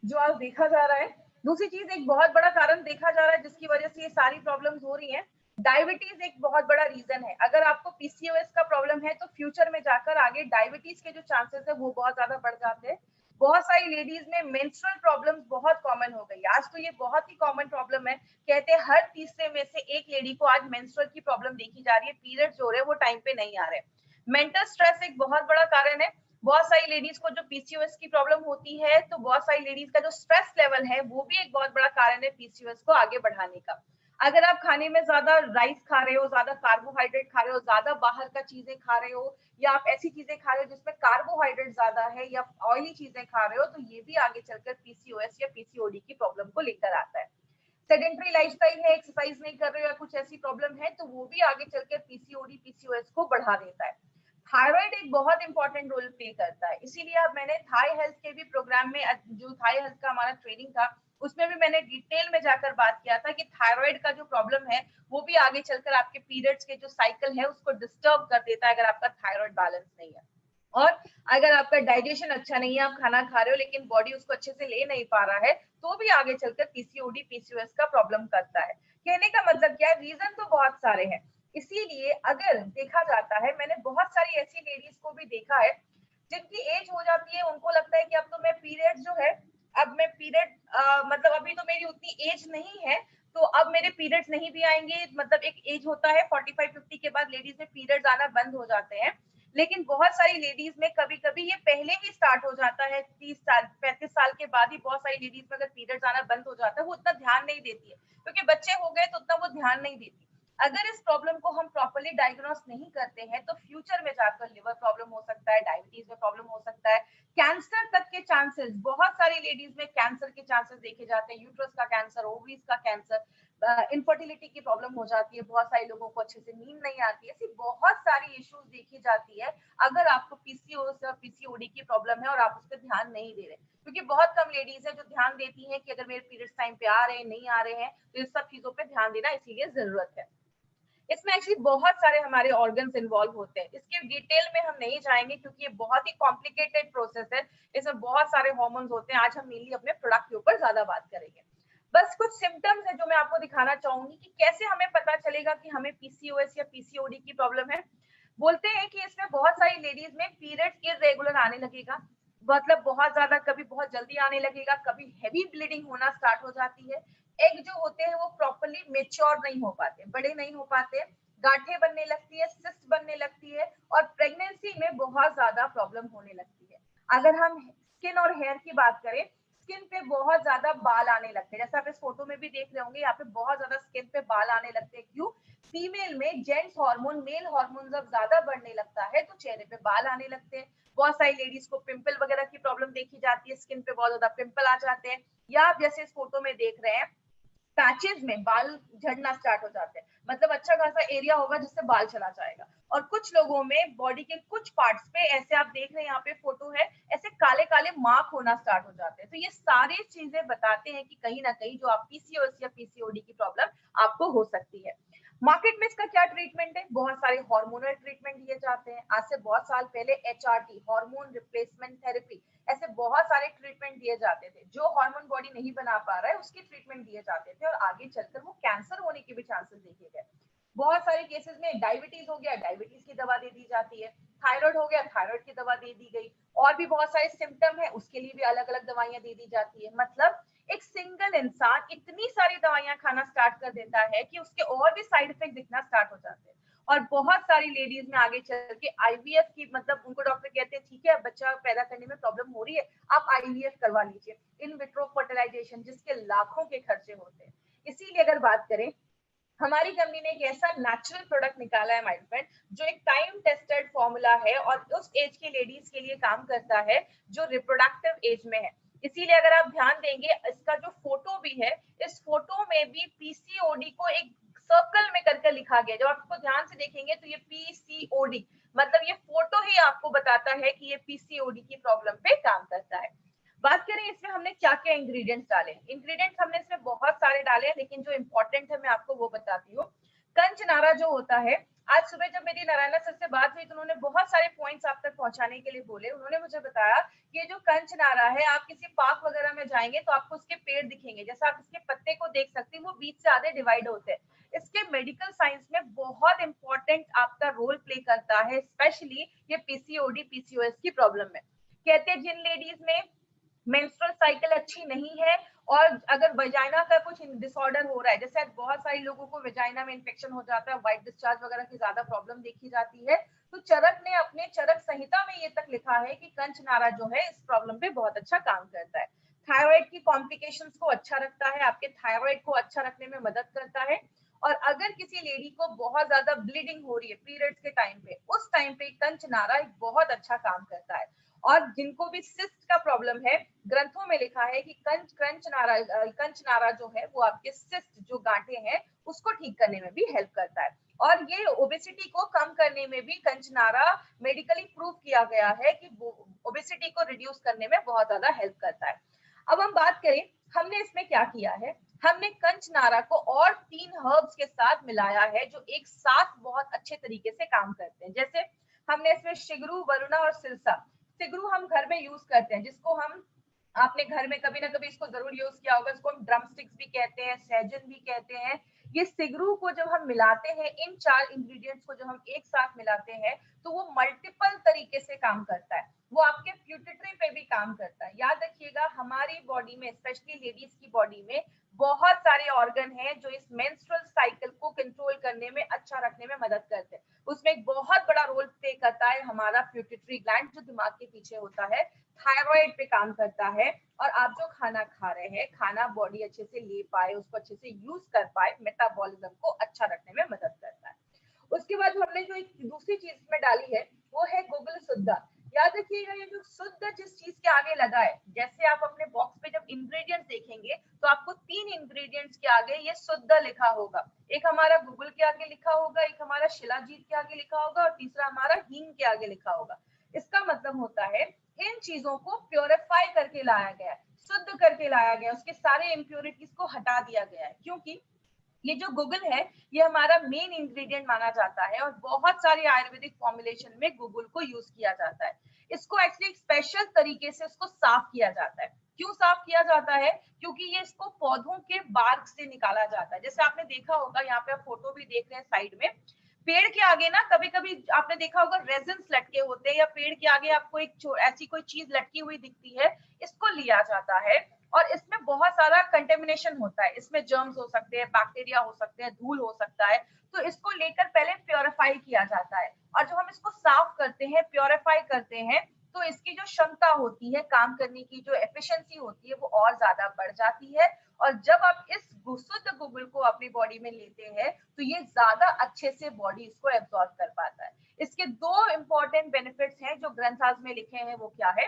Speaker 1: जो आज देखा जा रहा है। दूसरी चीज एक बहुत बड़ा कारण देखा जा रहा है जिसकी वजह से ये सारी प्रॉब्लम्स हो रही हैं, डायबिटीज एक बहुत बड़ा रीजन है। अगर आपको पीसीओएस का प्रॉब्लम है तो फ्यूचर में जाकर आगे डायबिटीज के जो चांसेस है वो बहुत ज्यादा बढ़ जाते हैं। बहुत सारी लेडीज में मेंस्ट्रुअल प्रॉब्लम्स बहुत कॉमन हो गई, आज तो ये बहुत ही कॉमन प्रॉब्लम है, कहते हैं हर तीसरे में से एक लेडी को आज मेंस्ट्रुअल की प्रॉब्लम देखी जा रही है, पीरियड्स हो रहे हैं वो टाइम पे नहीं आ रहे। मेंटल स्ट्रेस एक बहुत बड़ा कारण है, बहुत सारी लेडीज को जो पीसीओएस की प्रॉब्लम होती है तो बहुत सारी लेडीज का जो स्ट्रेस लेवल है वो भी एक बहुत बड़ा कारण है पीसीओएस को आगे बढ़ाने का। अगर आप खाने में ज्यादा राइस खा रहे हो, ज्यादा कार्बोहाइड्रेट खा रहे हो, ज्यादा बाहर का चीजें खा रहे हो या आप ऐसी चीजें खा रहे हो जिसमें कार्बोहाइड्रेट ज्यादा है या ऑयली चीजें खा रहे हो तो ये भी आगे चलकर पीसीओएस या पीसीओडी की प्रॉब्लम को लेकर आता है। सेडेंटरी लाइफस्टाइल है, एक्सरसाइज नहीं कर रहे हो या कुछ ऐसी प्रॉब्लम है तो वो भी आगे चलकर पीसीओडी पीसीओएस को बढ़ा देता है। थायराइड एक बहुत इंपॉर्टेंट रोल प्ले करता है, इसीलिए अब मैंने थाई हेल्थ के भी प्रोग्राम में जो थाई हेल्थ का हमारा ट्रेनिंग था उसमें भी मैंने डिटेल में जाकर बात किया था कि थायराइड का जो प्रॉब्लम है वो भी आगे चलकर आपके पीरियड्स के जो साइकिल है उसको डिस्टर्ब कर देता है अगर आपका थायराइड बैलेंस नहीं है। और अगर आपका डाइजेशन अच्छा नहीं है, आप खाना खा रहे हो लेकिन बॉडी उसको अच्छे से ले नहीं पा रहा है तो भी आगे चलकर पीसीओडी पीसीओएस का प्रॉब्लम करता है। कहने का मतलब क्या है, रीजन तो बहुत सारे हैं। इसीलिए अगर देखा जाता है, मैंने बहुत सारी ऐसी लेडीज को भी देखा है जिनकी एज हो जाती है, उनको लगता है कि अब तो मैं पीरियड जो है, अब मैं पीरियड मतलब अभी तो मेरी उतनी एज नहीं है तो अब मेरे पीरियड्स नहीं भी आएंगे, मतलब एक एज होता है 45-50 के बाद लेडीज में पीरियड्स आना बंद हो जाते हैं। लेकिन बहुत सारी लेडीज में कभी कभी ये पहले ही स्टार्ट हो जाता है, 30 साल 35 साल के बाद ही बहुत सारी लेडीज में अगर पीरियड्स आना बंद हो जाता है वो उतना ध्यान नहीं देती है क्योंकि बच्चे हो गए तो उतना वो ध्यान नहीं देती। अगर इस प्रॉब्लम को हम प्रॉपर्ली डायग्नोस नहीं करते हैं तो फ्यूचर में जाकर लिवर प्रॉब्लम हो सकता है, डायबिटीज में प्रॉब्लम हो सकता है, कैंसर तक के चांसेस, बहुत सारी लेडीज में कैंसर के चांसेस देखे जाते हैं, यूट्रस का कैंसर, ओवरीज का कैंसर, इनफर्टिलिटी की प्रॉब्लम हो जाती है, बहुत सारे लोगों को अच्छे से नींद नहीं आती है, ऐसी बहुत सारी इश्यूज देखी जाती है अगर आपको पीसीओएस या पीसीओडी की प्रॉब्लम है और आप उस पर ध्यान नहीं दे रहे। क्योंकि बहुत कम लेडीज है जो ध्यान देती हैं कि अगर मेरे पीरियड्स टाइम पे आ रहे हैं, नहीं आ रहे हैं, तो इस सब चीजों पे ध्यान देना इसीलिए जरूरत है। इसमें एक्चुअली बहुत सारे हमारे ऑर्गन्स इन्वॉल्व होते हैं, इसके डिटेल में हम नहीं जाएंगे क्योंकि ये बहुत ही कॉम्प्लिकेटेड प्रोसेस है, इसमें बहुत सारे हार्मोन्स होते हैं। आज हम मेनली अपने प्रोडक्ट के ऊपर ज्यादा बात करेंगे। बस कुछ सिम्टम्स है जो मैं आपको दिखाना चाहूंगी कि कैसे हमें पता चलेगा कि हमें पीसीओएस या पीसीओडी की प्रॉब्लम है। बोलते हैं कि इसमें बहुत सारी लेडीज में पीरियड्स इरेगुलर आने लगेगा, मतलब बहुत ज्यादा, कभी बहुत जल्दी आने लगेगा, कभी हेवी ब्लीडिंग होना स्टार्ट हो जाती है, एग जो होते हैं वो प्रॉपर्ली मेच्योर नहीं हो पाते, बड़े नहीं हो पाते, गांठें बनने लगती है, सिस्ट बनने लगती है और प्रेगनेंसी में बहुत ज्यादा प्रॉब्लम होने लगती है। अगर हम स्किन और हेयर की बात करें, स्किन पे बहुत ज्यादा बाल आने लगते हैं, जैसे आप इस फोटो में भी देख रहे होंगे, यहाँ पे बहुत ज्यादा स्किन पे बाल आने लगते हैं। क्यों? फीमेल में जेंट्स हार्मोन, मेल हार्मोन जब ज्यादा बढ़ने लगता है तो चेहरे पे बाल आने लगते हैं। बहुत सारी लेडीज को पिंपल वगैरह की प्रॉब्लम देखी जाती है, स्किन पे बहुत ज्यादा पिंपल आ जाते हैं, या आप जैसे इस फोटो में देख रहे हैं पैचेस में बाल झड़ना स्टार्ट हो जाते हैं, मतलब अच्छा खासा एरिया होगा जिससे बाल चला जाएगा। और कुछ लोगों में बॉडी के कुछ पार्ट्स पे, ऐसे आप देख रहे हैं यहाँ पे फोटो है, ऐसे काले काले मार्क होना स्टार्ट हो जाते हैं। तो ये सारी चीजें बताते हैं कि कहीं ना कहीं जो आप पीसीओएस या पीसीओडी की प्रॉब्लम आपको हो सकती है। मार्केट में इसका क्या ट्रीटमेंट है? बहुत सारे हार्मोनल ट्रीटमेंट दिए जाते हैं। आज से बहुत साल पहले एचआरटी, हार्मोन रिप्लेसमेंट थेरेपी, ऐसे बहुत सारे ट्रीटमेंट दिए जाते थे। जो हार्मोन बॉडी नहीं बना पा रहा है उसकी ट्रीटमेंट दिए जाते थे और आगे चलकर वो कैंसर होने के भी चांसेस देखे गए। बहुत सारे केसेस में डायबिटीज हो गया, डायबिटीज की दवा दे दी जाती है, थायराइड हो गया, थायराइड की दवा दे दी गई, और भी बहुत सारे सिम्टम है उसके लिए भी अलग अलग दवाइयां दे दी जाती है। मतलब एक सिंगल इंसान इतनी सारी दवाइयां खाना स्टार्ट कर देता है कि उसके और भी साइड इफेक्ट दिखना स्टार्ट हो जाते हैं। और बहुत सारी लेडीज में आगे चल के आईवीएफ की, मतलब उनको डॉक्टर कहते हैं ठीक है बच्चा पैदा करने में प्रॉब्लम हो रही है, आप आईवीएफ करवा लीजिए, इन विट्रो फर्टिलाइजेशन, जिसके लाखों के खर्चे होते हैं। इसीलिए अगर बात करें, हमारी कंपनी ने एक ऐसा नेचुरल प्रोडक्ट निकाला है माय फ्रेंड, जो एक टाइम टेस्टेड फॉर्मूला है और उस एज की लेडीज के लिए काम करता है जो रिप्रोडक्टिव एज में है। इसीलिए अगर आप ध्यान देंगे, इसका जो फोटो भी है, इस फोटो में भी पीसीओडी को एक सर्कल में करके लिखा गया। जब आप इसको ध्यान से देखेंगे तो ये पीसीओडी, मतलब ये फोटो ही आपको बताता है कि ये पीसीओडी की प्रॉब्लम पे काम करता है। बात करें इसमें हमने क्या क्या इंग्रेडिएंट्स डाले। इंग्रेडिएंट्स हमने इसमें बहुत सारे डाले हैं, लेकिन जो इंपॉर्टेंट है मैं आपको वो बताती हूँ। कंचनारा जो होता है, आज सुबह जब मेरी नारायणा सर से बात हुई तो उन्होंने बहुत सारे पॉइंट्स आप तक पहुंचाने के लिए बोले। उन्होंने मुझे बताया कि ये जो कंचनारा है, आप किसी पार्क वगैरह में जाएंगे तो आपको उसके पेड़ दिखेंगे, जैसे आप इसके पत्ते को देख सकते हैं, वो बीच से आधे डिवाइड होते हैं। इसके मेडिकल साइंस में बहुत इंपॉर्टेंट आपका रोल प्ले करता है, स्पेशली ये पीसीओडी पीसीओएस की प्रॉब्लम में। कहते हैं जिन लेडीज में मेंस्ट्रुअल साइकिल अच्छी नहीं है और अगर वजाइना का कुछ डिसऑर्डर हो रहा है, जैसे बहुत सारे लोगों को वजाइना में इन्फेक्शन हो जाता है, व्हाइट डिस्चार्ज वगैरह की ज्यादा प्रॉब्लम देखी जाती है, तो चरक ने अपने चरक संहिता में ये तक लिखा है कि कंचनारा जो है इस प्रॉब्लम पे बहुत अच्छा काम करता है। थायराइड की कॉम्प्लिकेशंस को अच्छा रखता है, आपके थायराइड को अच्छा रखने में मदद करता है। और अगर किसी लेडी को बहुत ज्यादा ब्लीडिंग हो रही है पीरियड्स के टाइम पे, उस टाइम पे कंचनारा एक बहुत अच्छा काम करता है। और जिनको भी सिस्ट का प्रॉब्लम है, ग्रंथों में लिखा है कि कंचनारा जो है वो आपके सिस्ट जो गांठे हैं उसको ठीक करने में भी हेल्प करता है। और ये ओबेसिटी को कम करने में भी कंचनारा मेडिकली प्रूव किया गया है कि ओबेसिटी को रिड्यूस करने में बहुत ज्यादा हेल्प करता है। अब हम बात करें हमने इसमें क्या किया है। हमने कंचनारा को और 3 हर्ब्स के साथ मिलाया है जो एक साथ बहुत अच्छे तरीके से काम करते हैं। जैसे हमने इसमें शिगरू, वरुणा और सिरसा। सिगरू हम घर में यूज करते हैं, जिसको हम, आपने घर में कभी ना कभी इसको जरूर यूज किया होगा, इसको हम ड्रम स्टिक्स भी कहते हैं, सहजन भी कहते हैं। ये सिगरू को जब हम मिलाते हैं, इन 4 इंग्रेडिएंट्स को जब हम एक साथ मिलाते हैं तो वो मल्टीपल तरीके से काम करता है। वो आपके प्यूटिट्री पे भी काम करता है। याद रखिएगा, हमारी बॉडी में, स्पेशली लेडीज की बॉडी में बहुत सारे ऑर्गन हैं जो इस मेंस्ट्रुअल साइकिल को कंट्रोल करने में, अच्छा रखने में मदद करते हैं। उसमें एक बहुत बड़ा रोल प्ले करता है हमारा प्यूटिट्री ग्लैंड जो दिमाग के पीछे होता है, थायराइड पे काम करता है। और आप जो खाना खा रहे हैं, खाना बॉडी अच्छे से ले पाए, उसको अच्छे से यूज कर पाए, मेटाबॉलिज्म को अच्छा रखने में मदद उसके बाद हमने जो एक दूसरी चीज में डाली है वो है गुगल शुद्ध। याद रखिएगा ये जो शुद्ध जिस चीज के आगे लगा है, जैसे आप अपने बॉक्स पे जब इंग्रेडिएंट्स देखेंगे तो आपको 3 इंग्रेडिएंट्स के आगे ये शुद्ध लिखा होगा। एक हमारा गूगल के आगे लिखा होगा, एक हमारा शिलाजीत के आगे लिखा होगा और तीसरा हमारा हींग के आगे लिखा होगा। इसका मतलब होता है इन चीजों को प्योरीफाई करके लाया गया है, शुद्ध करके लाया गया, उसके सारे इम्प्योरिटीज को हटा दिया गया है। क्योंकि ये जो गूगल है ये हमारा मेन इंग्रेडिएंट माना जाता है और बहुत सारे आयुर्वेदिक फॉर्मुलेशन में गूगल को यूज किया जाता है। इसको एक्चुअली स्पेशल तरीके से उसको साफ किया जाता है। क्यों साफ किया जाता है? क्योंकि ये इसको पौधों के बार्क से निकाला जाता है। जैसे आपने देखा होगा, यहाँ पे आप फोटो भी देख रहे हैं साइड में, पेड़ के आगे ना कभी कभी आपने देखा होगा रेजिन्स लटके होते हैं, या पेड़ के आगे आपको एक ऐसी कोई चीज लटकी हुई दिखती है, इसको लिया जाता है और इसमें बहुत सारा कंटेमिनेशन होता है। इसमें जर्म्स हो सकते हैं, बैक्टीरिया हो सकते हैं, धूल हो सकता है। तो इसको लेकर पहले प्योरीफाई किया जाता है और जब हम इसको साफ करते हैं, प्योरीफाई करते हैं, तो इसकी जो क्षमता होती है, काम करने की जो एफिशिएंसी होती है, वो और ज्यादा बढ़ जाती है। और जब आप इस शुद्ध गूगल को अपनी बॉडी में लेते हैं तो ये ज्यादा अच्छे से बॉडी इसको एब्जॉर्ब कर पाता है। इसके 2 इंपॉर्टेंट बेनिफिट्स हैं जो ग्रंथाज में लिखे हैं, वो क्या है?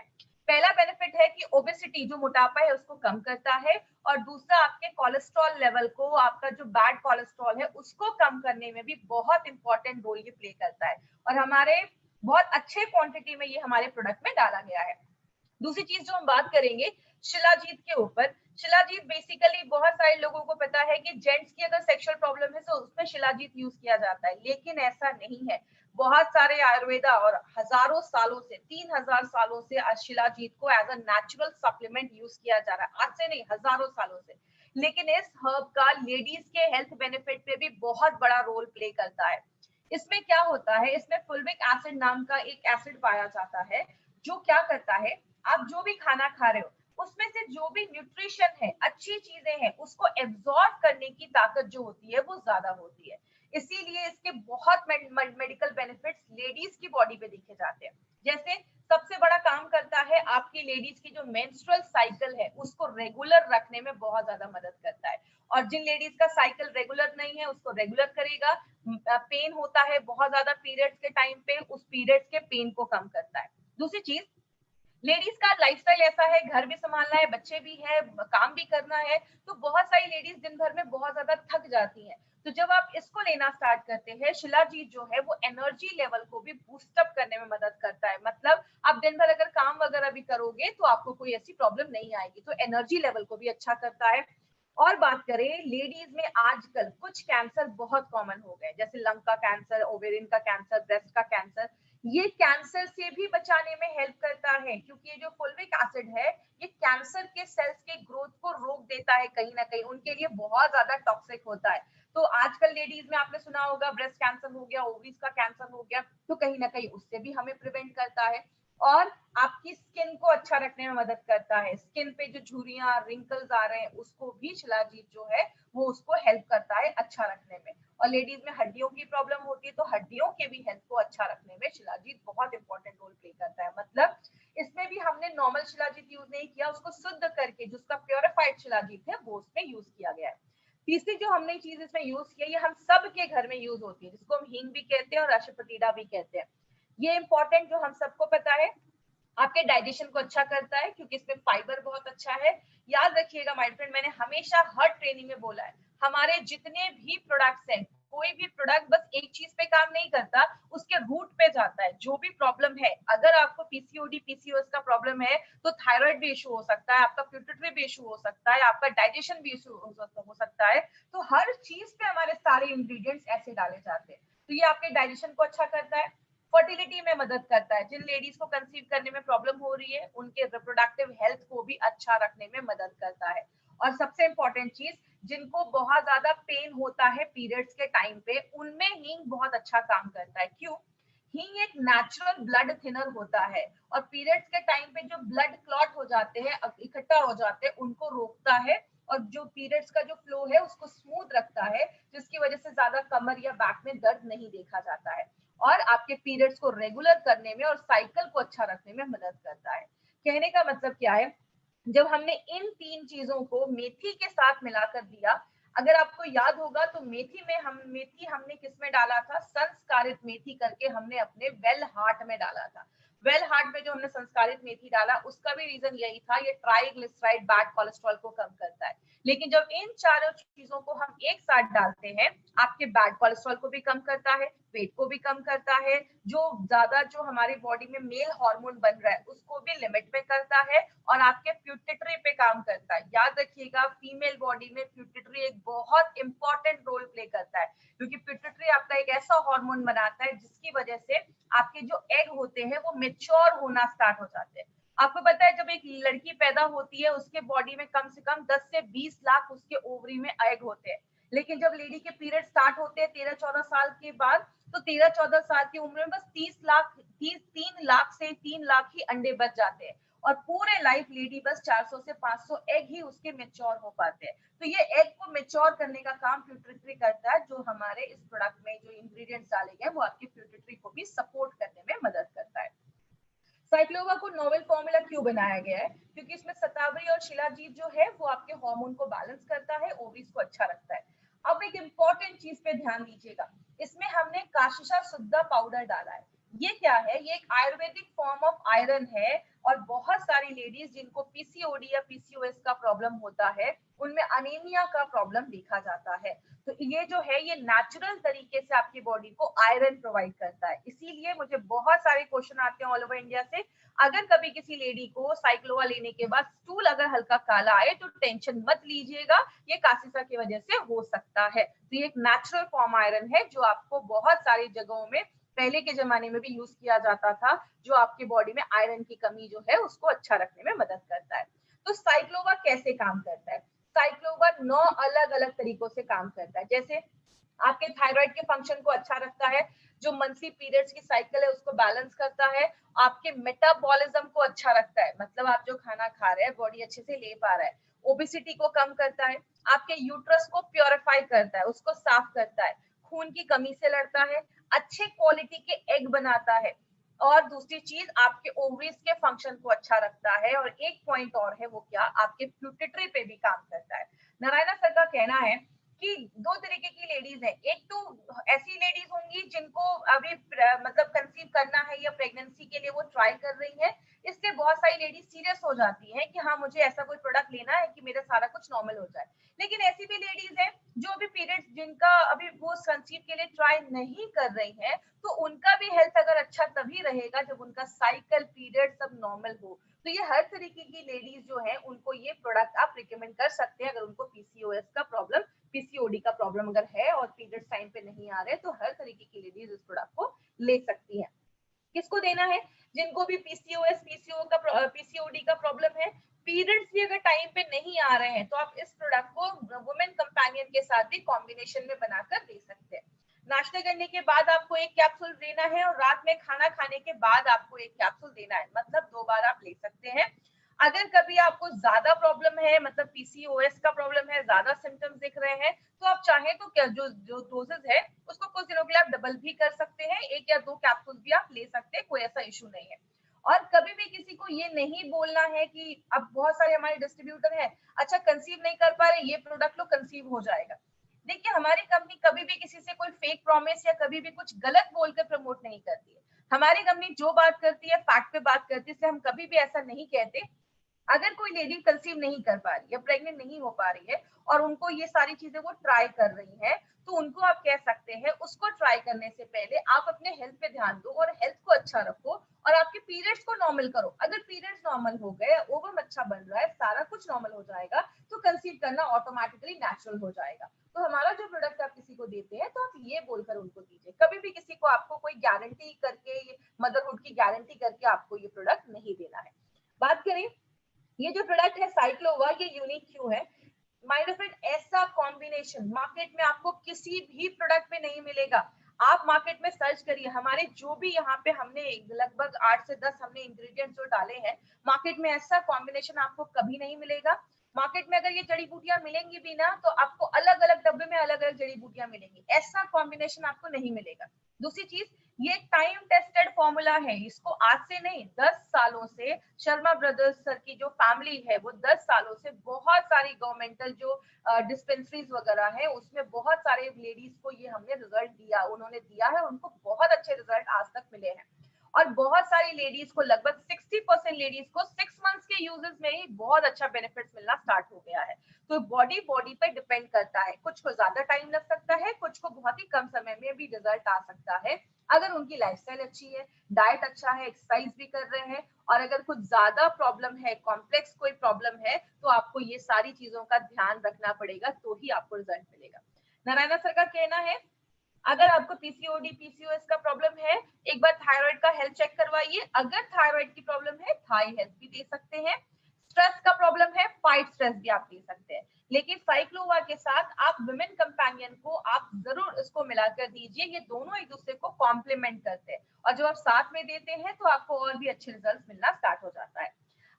Speaker 1: पहला बेनिफिट है कि ओबेसिटी जो मोटापा है उसको कम करता है, और दूसरा आपके कोलेस्ट्रॉल लेवल को, आपका जो बैड कोलेस्ट्रॉल है उसको कम करने में भी बहुत इंपॉर्टेंट रोल ये प्ले करता है। और हमारे बहुत अच्छे क्वांटिटी में ये हमारे प्रोडक्ट में डाला गया है। दूसरी चीज जो हम बात करेंगे शिलाजीत के ऊपर। शिलाजीत बेसिकली बहुत सारे लोगों को पता है कि जेंट्स की अगर सेक्सुअल प्रॉब्लम है तो उसमें शिलाजीत यूज किया जाता है, लेकिन ऐसा नहीं है। बहुत सारे आयुर्वेदा और हजारों सालों से, 3000 सालों से शिलाजीत को as a natural supplement use किया जा रहा है, आज से नहीं हजारों सालों से। लेकिन इस हर्ब का लेडीज के हेल्थ बेनिफिट पे भी बहुत बड़ा रोल प्ले करता है। इसमें क्या होता है, इसमें फुल्विक एसिड नाम का एक एसिड पाया जाता है जो क्या करता है, आप जो भी खाना खा रहे हो उसमें से जो भी न्यूट्रिशन है, अच्छी चीजें हैं, उसको एब्जॉर्ब करने की ताकत जो होती है वो ज्यादा होती है। इसीलिए इसके बहुत मेडिकल बेनिफिट्स लेडीज की बॉडी पे देखे जाते हैं। जैसे सबसे बड़ा काम करता है आपकी लेडीज की जो मेंस्ट्रुअल साइकिल है उसको रेगुलर रखने में बहुत ज्यादा मदद करता है। और जिन लेडीज का साइकिल रेगुलर नहीं है उसको रेगुलर करेगा। पेन होता है बहुत ज्यादा पीरियड्स के टाइम पे, उस पीरियड्स के पेन को कम करता है। दूसरी चीज, लेडीज का लाइफस्टाइल ऐसा है, घर भी संभालना है, बच्चे भी है, काम भी करना है, तो बहुत सारी लेडीज दिन भर में बहुत ज्यादा थक जाती हैं। तो जब आप इसको लेना स्टार्ट करते हैं, शिलाजीत जो है वो एनर्जी लेवल को भी बूस्ट अप करने में मदद करता है। मतलब आप दिन भर अगर काम वगैरह भी करोगे तो आपको कोई ऐसी प्रॉब्लम नहीं आएगी, तो एनर्जी लेवल को भी अच्छा करता है। और बात करें लेडीज में, आजकल कुछ कैंसर बहुत कॉमन हो गए, जैसे लंग का कैंसर, ओवेरियन का कैंसर, ब्रेस्ट का कैंसर। ये कैंसर से भी बचाने में हेल्प करता है, क्योंकि ये जो फुल्विक एसिड है ये कैंसर के सेल्स के ग्रोथ को रोक देता है, कहीं ना कहीं उनके लिए बहुत ज्यादा टॉक्सिक होता है। तो आजकल लेडीज में आपने सुना होगा ब्रेस्ट कैंसर हो गया, ओवरीज का कैंसर हो गया, तो कहीं ना कहीं उससे भी हमें प्रिवेंट करता है। और आपकी स्किन को अच्छा रखने में मदद करता है। स्किन पे जो झुर्रियां, रिंकल्स आ रहे हैं उसको भी शिलाजीत जो है वो उसको हेल्प करता है अच्छा रखने में। और लेडीज में हड्डियों की प्रॉब्लम होती है तो हड्डियों के भी हेल्थ को अच्छा रखने में शिलाजीत बहुत इंपॉर्टेंट रोल प्ले करता है। मतलब इसमें भी हमने नॉर्मल शिलाजीत यूज नहीं किया, उसको शुद्ध करके जिसका प्योरिफाइड शिलाजीत है वो उसमें यूज किया गया है। तीसरी जो हमने चीज इसमें यूज की है, ये हम सब के घर में यूज होती है, जिसको हम हींग भी कहते हैं और अशफतीडा भी कहते हैं। ये इंपॉर्टेंट जो हम सबको पता है, आपके डाइजेशन को अच्छा करता है क्योंकि इसमें फाइबर बहुत अच्छा है। याद रखिएगा माय फ्रेंड, मैंने हमेशा हर ट्रेनिंग में बोला है, हमारे जितने भी प्रोडक्ट्स हैं, कोई भी प्रोडक्ट बस एक चीज पे काम नहीं करता, उसके रूट पे जाता है। जो भी प्रॉब्लम है, अगर आपको पीसीओडी पीसीओएस का प्रॉब्लम है तो थायराइड भी इशू हो सकता है, आपका प्यूटरी भी इशू हो सकता है, आपका डाइजेशन भी इशू हो सकता है। तो हर चीज पे हमारे सारे इंग्रेडिएंट्स ऐसे डाले जाते हैं। तो ये आपके डाइजेशन को अच्छा करता है, फर्टिलिटी में मदद करता है, जिन लेडीज को कंसीव करने में प्रॉब्लम हो रही है उनके रिप्रोडक्टिव हेल्थ को भी अच्छा रखने में मदद करता है। और सबसे इंपॉर्टेंट चीज, जिनको बहुत ज्यादा पेन होता है पीरियड्स के टाइम पे, उनमें हींग बहुत अच्छा काम करता है। क्यों? हींग एक नेचुरल ब्लड थिनर होता है और पीरियड्स के टाइम पे जो ब्लड क्लॉट हो जाते हैं, इकट्ठा हो जाते हैं, उनको रोकता है और जो पीरियड्स का जो फ्लो है उसको स्मूथ रखता है, जिसकी वजह से ज्यादा कमर या बैक में दर्द नहीं देखा जाता है और आपके पीरियड्स को रेगुलर करने में और साइकिल को अच्छा रखने में मदद करता है। कहने का मतलब क्या है, जब हमने इन 3 चीजों को मेथी के साथ मिलाकर दिया, अगर आपको याद होगा तो मेथी हमने किसमें डाला था, संस्कारित मेथी करके हमने अपने वेल हार्ट में डाला था। वेल हार्ट में जो हमने संस्कारित मेथी डाला उसका भी रीजन यही था, ये ट्राइग्लिसराइड बैड कोलेस्ट्रॉल को कम करता है। लेकिन जब इन चारों चीजों को हम एक साथ डालते हैं, आपके बैड कोलेस्ट्रॉल को भी कम करता है, वेट को भी कम करता है, जो हमारी बॉडी में मेल हार्मोन बन रहा है उसको भी लिमिट में करता है, और आपके प्यूटिटरी पे काम करता है। याद रखिएगा, फीमेल बॉडी में प्यूटिटरी एक बहुत इंपॉर्टेंट रोल प्ले करता है, क्योंकि प्यूटिटरी आपका एक ऐसा हार्मोन बनाता है जिसकी वजह से आपके जो एग होते हैं वो मेच्योर होना स्टार्ट हो जाते हैं। आपको पता है, जब एक लड़की पैदा होती है उसके बॉडी में कम से कम 10 से 20 लाख उसके ओवरी में एग होते हैं, लेकिन जब लेडी के पीरियड स्टार्ट होते हैं 13-14 साल के बाद, तो 13-14 साल की उम्र में बस 3 लाख से 3 लाख ही अंडे बच जाते हैं, और पूरे लाइफ लेडी बस 400 से 500 एग ही उसके मेच्योर हो पाते हैं। तो ये एग को मेच्योर करने का काम प्यूटिटरी करता है, जो हमारे इस प्रोडक्ट में जो इंग्रेडिएंट्स डाले गए वो आपके प्यूटिटरी को भी सपोर्ट करने में मदद करता है। साइक्लोवा को नोवेल फॉर्मूला क्यों बनाया गया है, क्योंकि इसमें शतावरी और शिलाजीत जो है वो आपके हार्मोन को बैलेंस करता है, ओवरीज को अच्छा रखता है। अब एक इंपॉर्टेंट चीज पे ध्यान दीजिएगा, इसमें हमने काशिशा शुद्धा पाउडर डाला है। ये क्या है, ये एक आयुर्वेदिक फॉर्म ऑफ आयरन है, और बहुत सारी लेडीज जिनको पीसीओडी या पीसीओएस का प्रॉब्लम होता है उनमें अनीमिया का प्रॉब्लम देखा जाता है। तो ये जो है ये नेचुरल तरीके से आपकी बॉडी को आयरन प्रोवाइड करता है। इसीलिए मुझे बहुत सारे क्वेश्चन आते हैं ऑल ओवर इंडिया से, अगर कभी किसी लेडी को साइक्लोवा लेने के बाद स्टूल अगर हल्का काला आए तो टेंशन मत लीजिएगा, ये कासिसा की वजह से हो सकता है। तो ये एक नेचुरल फॉर्म आयरन है जो आपको बहुत सारी जगहों में पहले के जमाने में भी यूज किया जाता था, जो आपकी बॉडी में आयरन की कमी जो है उसको अच्छा रखने में मदद करता है। तो साइक्लोवा कैसे काम करता है, साइक्लोवा 9 अलग अलग तरीकों से काम करता है। जैसे आपके थायराइड के फंक्शन को अच्छा रखता है, जो मंथली पीरियड्स की साइकिल है उसको बैलेंस करता है, आपके मेटाबॉलिज्म को अच्छा रखता है, मतलब आप जो खाना खा रहे हैं बॉडी अच्छे से ले पा रहा है, ओबेसिटी को कम करता है, आपके यूट्रस को प्योरीफाई करता है, उसको साफ करता है, खून की कमी से लड़ता है, अच्छे क्वालिटी के एग बनाता है, और दूसरी चीज आपके ओवरीज के फंक्शन को अच्छा रखता है, और एक पॉइंट और है वो क्या, आपके प्यूटिटरी पे भी काम करता है। नारायणा सर का कहना है कि 2 तरीके की लेडीज है, एक तो ऐसी लेडीज होंगी जिनको अभी मतलब कंसीव करना है या प्रेगनेंसी के लिए वो ट्राई कर रही है, इससे बहुत सारी लेडीज सीरियस हो जाती हैं कि हाँ मुझे ऐसा कोई प्रोडक्ट लेना है कि मेरा सारा कुछ नॉर्मल हो जाए। लेकिन ऐसी भी लेडीज है जो अभी पीरियड्स जिनका अभी वो कंसीव के लिए ट्राई नहीं कर रही है, तो उनका भी हेल्थ अगर अच्छा तभी रहेगा जब उनका साइकिल पीरियड सब नॉर्मल हो। तो ये हर तरीके की लेडीज जो है उनको ये प्रोडक्ट आप रिकमेंड कर सकते हैं, अगर उनको पीसीओएस का प्रॉब्लम, पीसीओडी का प्रॉब्लम अगर है और पीरियड्स टाइम पे नहीं आ रहे, तो हर तरीके की लेडीज इस प्रोडक्ट को ले सकती है। किसको देना है, जिनको भी पीसीओएस पीसीओडी का प्रॉब्लम है, पीरियड्स भी अगर टाइम पे नहीं आ रहे हैं, तो आप इस प्रोडक्ट को वुमेन कंपेनियन के साथ भी कॉम्बिनेशन में बनाकर दे सकते हैं। नाश्ता करने के बाद आपको एक कैप्सूल देना है, और रात में खाना खाने के बाद आपको एक कैप्सूल देना है, मतलब 2 बार आप ले सकते हैं। अगर कभी आपको ज्यादा प्रॉब्लम है, मतलब पीसीओएस का प्रॉब्लम है, ज्यादा सिम्टम्स दिख रहे हैं, तो आप चाहें तो क्या जो जो डोजेस है उसको कुछ दिनों के लिए आप डबल भी कर सकते हैं, 1 या 2 कैप्सूल भी आप ले सकते हैं, कोई ऐसा इशू नहीं है। और कभी भी किसी को ये नहीं बोलना है कि अब बहुत सारे हमारे डिस्ट्रीब्यूटर हैं, अच्छा कंसीव नहीं कर पा रहे, ये प्रोडक्ट लो कंसीव हो जाएगा। देखिए, हमारी कंपनी कभी भी किसी से कोई फेक प्रॉमिस या कभी भी कुछ गलत बोलकर प्रमोट नहीं करती है। हमारी कंपनी जो बात करती है फैक्ट पे बात करती है, इसलिए हम कभी भी ऐसा नहीं कहते। अगर कोई लेडी कंसीव नहीं कर पा रही है, प्रेग्नेंट नहीं हो पा रही है, और उनको ये सारी चीजें वो ट्राई कर रही है, तो उनको आप कह सकते हैं उसको ट्राई करने से पहले आप अपने हेल्थ पे ध्यान दो और हेल्थ को अच्छा रखो, और आपके पीरियड्स को नॉर्मल करो। अगर पीरियड्स नॉर्मल हो गए, ओवम अच्छा बन रहा है, सारा कुछ नॉर्मल हो जाएगा, तो कंसीव करना ऑटोमेटिकली नेचुरल हो जाएगा। तो हमारा जो प्रोडक्ट आप किसी को देते हैं तो आप ये बोलकर उनको दीजिए, कभी भी किसी को आपको कोई गारंटी करके, मदरहुड की गारंटी करके आपको ये प्रोडक्ट नहीं देना है। बात करें, ये जो प्रोडक्ट है साइक्लोवा, ये यूनिक क्यों है? माय डियर फ्रेंड, ऐसा कॉम्बिनेशन मार्केट में आपको किसी भी प्रोडक्ट में नहीं मिलेगा। आप मार्केट में सर्च करिए, हमारे जो भी यहाँ पे हमने लगभग 8 से 10 हमने इंग्रेडिएंट्स जो डाले हैं, मार्केट में ऐसा कॉम्बिनेशन आपको कभी नहीं मिलेगा। मार्केट में अगर ये जड़ी बूटियां मिलेंगी भी ना, तो आपको अलग अलग डब्बे में अलग अलग जड़ी बूटियां मिलेंगी, ऐसा कॉम्बिनेशन आपको नहीं मिलेगा। दूसरी चीज, ये टाइम टेस्टेड फॉर्मूला है, इसको आज से नहीं 10 सालों से शर्मा ब्रदर्स सर की जो फैमिली है वो 10 सालों से बहुत सारी गवर्नमेंटल जो डिस्पेंसरीज वगैरह है उसमें बहुत सारे लेडीज को ये हमने रिजल्ट दिया, उन्होंने दिया है, उनको बहुत अच्छे रिजल्ट आज तक मिले हैं। और बहुत सारी लेडीज को, लगभग 60% लेडीज को 6 मंथ्स के यूजेस में ही बहुत अच्छा बेनिफिट्स मिलना स्टार्ट हो गया है। तो बॉडी बॉडी पे डिपेंड करता है, कुछ को ज्यादा टाइम लग सकता है, कुछ को बहुत ही कम समय में भी रिजल्ट आ सकता है अगर उनकी लाइफस्टाइल अच्छी है, डाइट अच्छा है, एक्सरसाइज भी कर रहे हैं। और अगर कुछ ज्यादा प्रॉब्लम है, कॉम्प्लेक्स कोई प्रॉब्लम है, तो आपको ये सारी चीजों का ध्यान रखना पड़ेगा, तो ही आपको रिजल्ट मिलेगा। नारायणा सर का कहना है अगर आपको पीसीओडी पीसीओएस का प्रॉब्लम है, एक बार थायराइड का हेल्थ चेक करवाइए। अगर थायराइड की प्रॉब्लम है, थाई हेल्थ भी दे सकते हैं। स्ट्रेस का प्रॉब्लम है, फाइट स्ट्रेस भी आप दे सकते हैं। लेकिन साइक्लोवा के साथ आप विमेन कंपेनियन को आप जरूर इसको मिलाकर दीजिए, ये दोनों एक दूसरे को कॉम्प्लीमेंट करते हैं, और जब आप साथ में देते हैं तो आपको और भी अच्छे रिजल्ट मिलना स्टार्ट हो जाता है।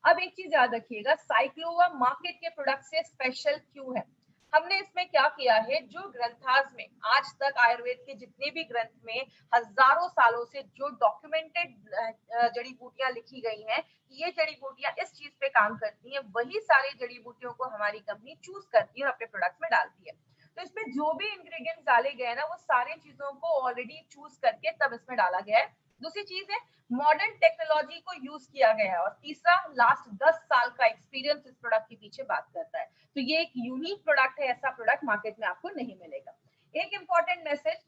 Speaker 1: अब एक चीज याद रखिएगा, साइक्लोवा मार्केट के प्रोडक्ट से स्पेशल क्यों है। हमने इसमें क्या किया है, जो ग्रंथास में आज तक आयुर्वेद के जितने भी ग्रंथ में हजारों सालों से जो डॉक्यूमेंटेड जड़ी बूटियां लिखी गई हैं, ये जड़ी बूटियां इस चीज पे काम करती हैं, वही सारी जड़ी बूटियों को हमारी कंपनी चूज करती है और अपने प्रोडक्ट में डालती है। तो इसमें जो भी इंग्रेडिएंट्स डाले गए हैं ना, वो सारी चीजों को ऑलरेडी चूज करके तब इसमें डाला गया है। दूसरी चीज है, मॉडर्न टेक्नोलॉजी को यूज किया गया है। और तीसरा, लास्ट 10 साल का एक्सपीरियंस इस प्रोडक्ट के पीछे बात करता है। तो ये एक यूनिक प्रोडक्ट है, ऐसा प्रोडक्ट मार्केट में आपको नहीं मिलेगा। एक इंपॉर्टेंट मैसेज,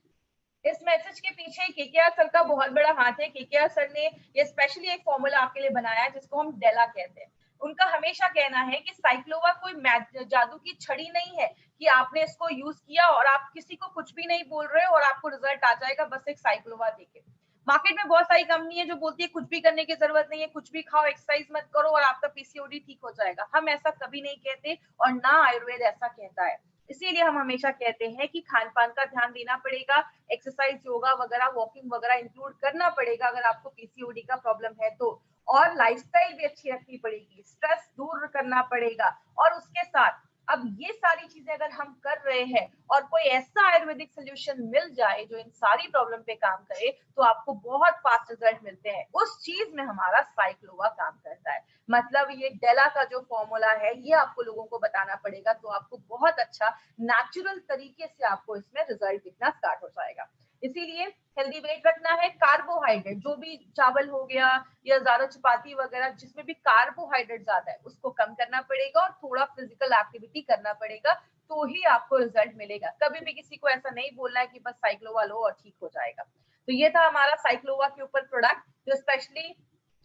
Speaker 1: इस मैसेज के पीछे केकेआर सर का बहुत बड़ा हाथ है। केकेआर सर ने ये स्पेशली एक फॉर्मूला आपके लिए बनाया है जिसको हम डेला कहते हैं। उनका हमेशा कहना है कि साइक्लोवा कोई जादू की छड़ी नहीं है कि आपने इसको यूज किया और आप किसी को कुछ भी नहीं बोल रहे हो और आपको रिजल्ट आ जाएगा बस एक साइक्लोवा देके। मार्केट में बहुत सारी कंपनी है जो बोलती है कुछ भी करने की जरूरत नहीं है, कुछ भी खाओ, एक्सरसाइज मत करो और आपका पीसीओडी ठीक हो जाएगा। हम ऐसा कभी नहीं कहते और ना आयुर्वेद ऐसा कहता है। इसीलिए हम हमेशा कहते हैं कि खान पान का ध्यान देना पड़ेगा, एक्सरसाइज, योगा वगैरह, वॉकिंग वगैरह इंक्लूड करना पड़ेगा अगर आपको पीसीओडी का प्रॉब्लम है तो। और लाइफस्टाइल भी अच्छी रखनी पड़ेगी, स्ट्रेस दूर करना पड़ेगा। और उसके साथ अब ये सारी चीजें अगर हम कर रहे हैं और कोई ऐसा आयुर्वेदिक सोल्यूशन मिल जाए जो इन सारी प्रॉब्लम पे काम करे, तो आपको बहुत फास्ट रिजल्ट मिलते हैं। उस चीज में हमारा साइक्लोवा काम करता है। मतलब ये डेला का जो फॉर्मूला है ये आपको लोगों को बताना पड़ेगा, तो आपको बहुत अच्छा नेचुरल तरीके से आपको इसमें रिजल्ट दिखना स्टार्ट हो जाएगा। इसीलिए हेल्दी वेट रखना है, कार्बोहाइड्रेट जो भी चावल हो गया या ज्यादा चपाती वगैरह जिसमें भी कार्बोहाइड्रेट ज्यादा है उसको कम करना पड़ेगा और थोड़ा फिजिकल एक्टिविटी करना पड़ेगा, तो ही आपको रिजल्ट मिलेगा। कभी भी किसी को ऐसा नहीं बोलना है कि बस साइक्लोवा लो और ठीक हो जाएगा। तो ये था हमारा साइक्लोवा के ऊपर प्रोडक्ट जो स्पेशली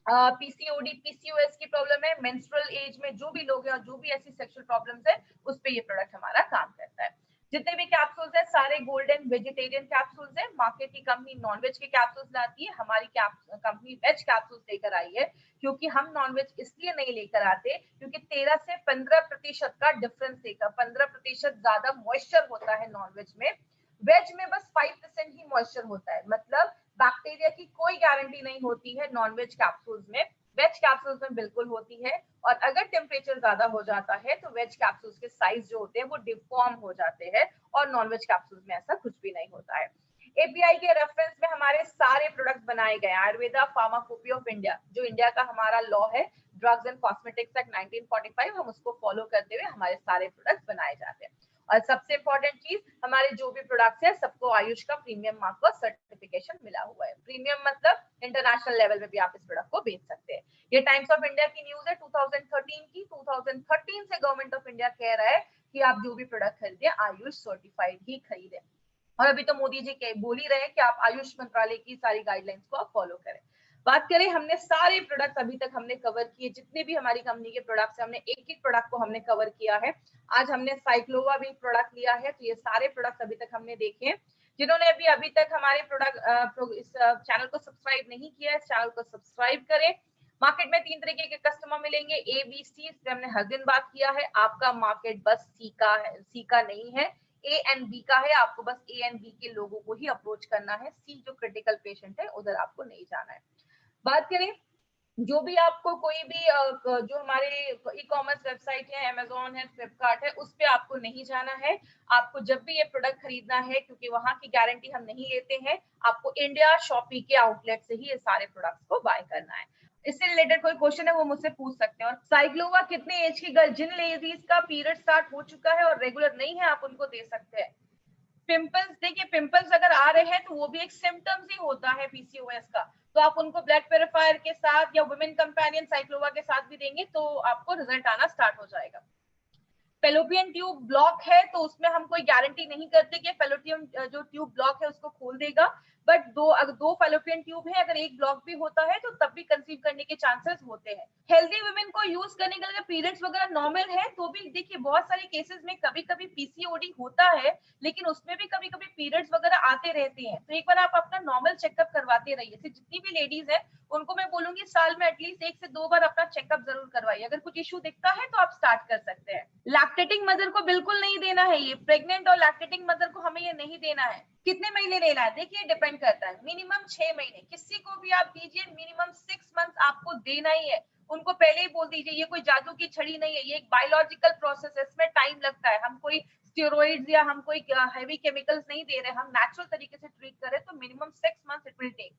Speaker 1: पीसीओडी पीसीओएस की प्रॉब्लम है, मेंस्ट्रुअल एज में जो भी लोग हैं और जो भी ऐसी सेक्सुअल प्रॉब्लम्स है उस पे ये प्रोडक्ट हमारा काम करता है। जितने भी कैप्सूल्स है सारे गोल्डन वेजिटेरियन कैप्सूल्स है। मार्केट की कंपनी नॉनवेज के कैप्सूल्स लाती है, हमारी कंपनी वेज कैप्सूल्स लेकर आई है। क्योंकि हम नॉनवेज इसलिए नहीं लेकर आते क्योंकि 13 से 15% का डिफरेंस लेकर, 15% ज्यादा मॉइस्चर होता है नॉनवेज में। वेज में बस 5% ही मॉइस्चर होता है। मतलब बैक्टीरिया की कोई गारंटी नहीं होती है नॉनवेज कैप्सूल्स में, वेज कैप्सूल्स में बिल्कुल होती है। और अगर टेम्परेचर ज्यादा हो जाता है तो वेज कैप्सूल्स के साइज जो होते हैं वो डिफॉर्म हो जाते हैं और नॉनवेज कैप्सूल्स में ऐसा कुछ भी नहीं होता है। एपीआई के रेफरेंस में हमारे सारे प्रोडक्ट बनाए गए। आयुर्वेदा फार्माकोपी ऑफ इंडिया जो इंडिया का हमारा लॉ है, ड्रग्स एंड कॉस्मेटिक्स एक्ट 1945, हम उसको फॉलो करते हुए हमारे सारे प्रोडक्ट बनाए जाते हैं। और सबसे इंपॉर्टेंट चीज, हमारे जो भी प्रोडक्ट्स है सबको आयुष का प्रीमियम मार्क का सर्टिफिकेशन मिला हुआ है। प्रीमियम मतलब इंटरनेशनल लेवल में भी आप इस प्रोडक्ट को बेच सकते हैं। ये टाइम्स ऑफ इंडिया की न्यूज है 2013 की। 2013 से गवर्नमेंट ऑफ इंडिया कह रहा है कि आप जो भी प्रोडक्ट खरीदे आयुष सर्टिफाइड ही खरीदें। और अभी तो मोदी जी बोल ही रहे हैं कि आप आयुष मंत्रालय की सारी गाइडलाइंस को आप फॉलो करें। बात करें, हमने सारे प्रोडक्ट अभी तक हमने कवर किए, जितने भी हमारी कंपनी के प्रोडक्ट्स हमने एक एक प्रोडक्ट को हमने कवर किया है। आज हमने साइक्लोवा भी प्रोडक्ट लिया है, तो ये सारे प्रोडक्ट अभी तक हमने देखे। जिन्होंने अभी तक हमारे प्रोडक्ट इस चैनल को सब्सक्राइब नहीं किया है, इस चैनल को सब्सक्राइब करें। मार्केट में 3 तरीके के कस्टमर मिलेंगे, ए बी सी, इस पे हमने हर दिन बात किया है। आपका मार्केट बस सी का है, सी का नहीं है, ए एंड बी का है। आपको बस ए एंड बी के लोगों को ही अप्रोच करना है, सी जो क्रिटिकल पेशेंट है उधर आपको नहीं जाना है। बात करें जो भी आपको कोई भी जो हमारे ई-कॉमर्स वेबसाइट है, अमेज़न है, फ्लिपकार्ट है, उस पे आपको नहीं जाना है। आपको जब भी ये प्रोडक्ट खरीदना है, क्योंकि वहाँ की गारंटी हम नहीं लेते हैं, आपको इंडिया शॉपी के आउटलेट से ही ये सारे प्रोडक्ट्स को बाय करना है। इससे रिलेटेड कोई क्वेश्चन है वो मुझसे पूछ सकते हैं। और साइक्लोवा कितने एज की गर्ल, जिन लेडीज का पीरियड स्टार्ट हो चुका है और रेगुलर नहीं है, आप उनको दे सकते हैं। पिंपल्स, देखिए पिंपल्स अगर आ रहे हैं तो वो भी एक सिम्टम्स ही होता है पीसीओएस का। तो आप उनको ब्लड प्यूरिफायर के साथ या वुमेन कंपेनियन साइक्लोवा के साथ भी देंगे तो आपको रिजल्ट आना स्टार्ट हो जाएगा। फेलोपियन ट्यूब ब्लॉक है तो उसमें हम कोई गारंटी नहीं करते कि फेलोपियन जो ट्यूब ब्लॉक है उसको खोल देगा, बट अगर दो फेलोपियन ट्यूब है, अगर एक ब्लॉक भी होता है तो तब भी कंसीव करने के चांसेस होते हैं। हेल्दी वुमेन को यूज करने के लिए पीरियड्स वगैरह नॉर्मल है तो भी देखिए बहुत सारे केसेस में कभी कभी पीसीओडी होता है, लेकिन उसमें भी कभी कभी पीरियड्स वगैरह आते रहते हैं। तो एक बार आप अपना नॉर्मल चेकअप करवाते रहिए। जितनी भी लेडीज है उनको मैं बोलूंगी साल में एटलीस्ट 1 से 2 बार अपना चेकअप जरूर करवाइए। अगर कुछ इश्यू दिखता है तो आप स्टार्ट कर सकते हैं। लैक्टेटिंग मदर को बिल्कुल नहीं देना है ये, प्रेग्नेंट और लैक्टेटिंग मदर को हमें ये नहीं देना है। कितने महीने लेना है, देखिए डिपेंड करता है। मिनिमम 6 महीने, किसी को भी आप दीजिए, मिनिमम 6 मंथ्स आपको देना ही है। उनको पहले ही बोल दीजिए, ये कोई जादू की छड़ी नहीं है, ये एक बायोलॉजिकल प्रोसेस है, इसमें टाइम लगता है। हम कोई स्टेरॉइड्स या हम कोई हैवी केमिकल्स नहीं दे रहे, हम नेचुरल तरीके से ट्रीट कर रहे हैं, तो minimum 6 months it will take.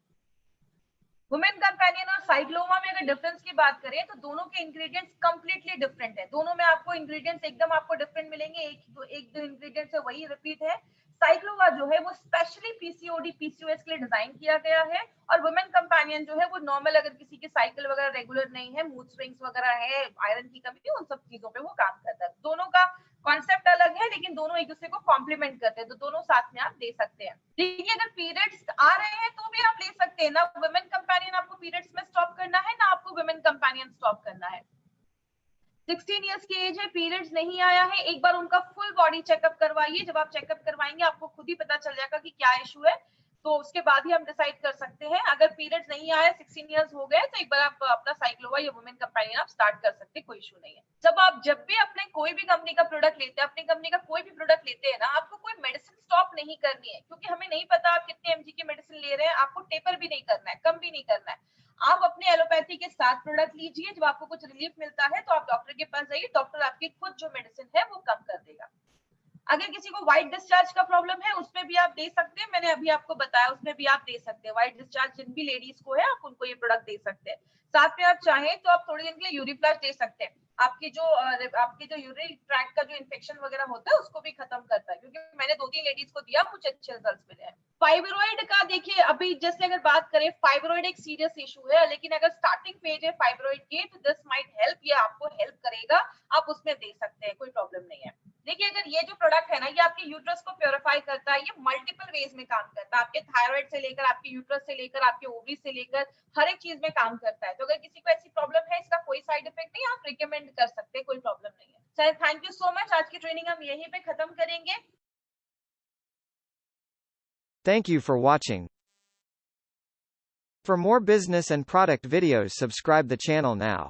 Speaker 1: Women companion और साइक्लोमा में अगर डिफरेंस की बात करें तो दोनों के इंग्रेडिएंट्स कंप्लीटली डिफरेंट है। दोनों में आपको इंग्रेडिएंट्स एकदम आपको डिफरेंट मिलेंगे, एक दो इंग्रेडिएंट्स है वही रिपीट है। साइक्लोवा जो है वो स्पेशली पीसीओडी पीसीओएस के लिए डिजाइन किया गया है, और वुमेन कंपेनियन जो है वो नॉर्मल, अगर किसी की साइकिल वगैरह रेगुलर नहीं है, मूड स्विंग्स वगैरह है, आयरन की कमी है, उन सब चीजों पे वो काम करता है। दोनों का कॉन्सेप्ट अलग है लेकिन दोनों एक दूसरे को कॉम्प्लीमेंट करते हैं, तो दोनों साथ में आप दे सकते हैं। देखिए अगर पीरियड्स आ रहे हैं तो भी आप ले सकते हैं ना। वुमेन कंपेनियन आपको पीरियड्स में स्टॉप करना है ना आपको वुमेन कंपेनियन स्टॉप करना है। 16 इयर्स की एज है, पीरियड्स नहीं आया है, एक बार उनका फुल बॉडी चेकअप करवाइए। जब आप चेकअप करवाएंगे आपको खुद ही पता चल जाएगा कि क्या इशू है, तो उसके बाद ही हम डिसाइड कर सकते हैं। अगर पीरियड्स नहीं आया, 16 इयर्स हो गए, तो एक बार आप अपना साइक्लोवा या वुमेन कंपेनियन आप स्टार्ट कर सकते हैं, कोई इशू नहीं है। जब भी अपने कोई भी कंपनी का प्रोडक्ट लेते हैं, अपनी कंपनी का कोई भी प्रोडक्ट लेते हैं ना, आपको कोई मेडिसिन स्टॉप नहीं करनी है, क्योंकि हमें नहीं पता आप कितने एमजी की मेडिसिन ले रहे हैं। आपको टेपर भी नहीं करना है, कम भी नहीं करना है। आप अपने एलोपैथी के साथ प्रोडक्ट लीजिए, जब आपको कुछ रिलीफ मिलता है तो आप डॉक्टर के पास जाइए, डॉक्टर आपकी खुद जो मेडिसिन है वो कम कर देगा। अगर किसी को व्हाइट डिस्चार्ज का प्रॉब्लम है उसमें भी आप दे सकते हैं, मैंने अभी आपको बताया, उसमें भी आप दे सकते हैं। व्हाइट डिस्चार्ज जिन भी लेडीज को है आप उनको ये प्रोडक्ट दे सकते हैं। साथ में आप चाहें तो आप थोड़ी दिन के लिए यूरिफ्लश दे सकते हैं। आपकी जो यूरिन ट्रैक का जो इन्फेक्शन वगैरह होता है उसको भी खत्म करता है, क्योंकि मैंने 2-3 लेडीज को दिया, कुछ अच्छे रिजल्ट मिले हैं। फाइब्रोइड का देखिए, अभी जैसे अगर बात करें, फाइब्रोइड एक सीरियस इशू है, लेकिन अगर स्टार्टिंग पेज है फाइब्रोइड की तो दिस माइट हेल्प, ये आपको हेल्प करेगा, आप उसमें दे सकते हैं, कोई प्रॉब्लम नहीं है। देखिए अगर ये जो प्रोडक्ट है ना, ये आपके यूट्रस को प्योरीफाई करता है, ये मल्टीपल वेज में काम करता है, आपके थायराइड से लेकर आपके यूट्रस से लेकर आपके ओवरी से लेकर हर एक चीज में काम करता है। तो अगर किसी को ऐसी प्रॉब्लम है, इसका कोई साइड इफेक्ट नहीं, आप रिकमेंड कर सकते हैं, कोई प्रॉब्लम नहीं है। Sir thank you so much, आज की ट्रेनिंग हम यहीं पे खत्म करेंगे।
Speaker 2: Thank you for watching. For more business and product videos, subscribe the channel now.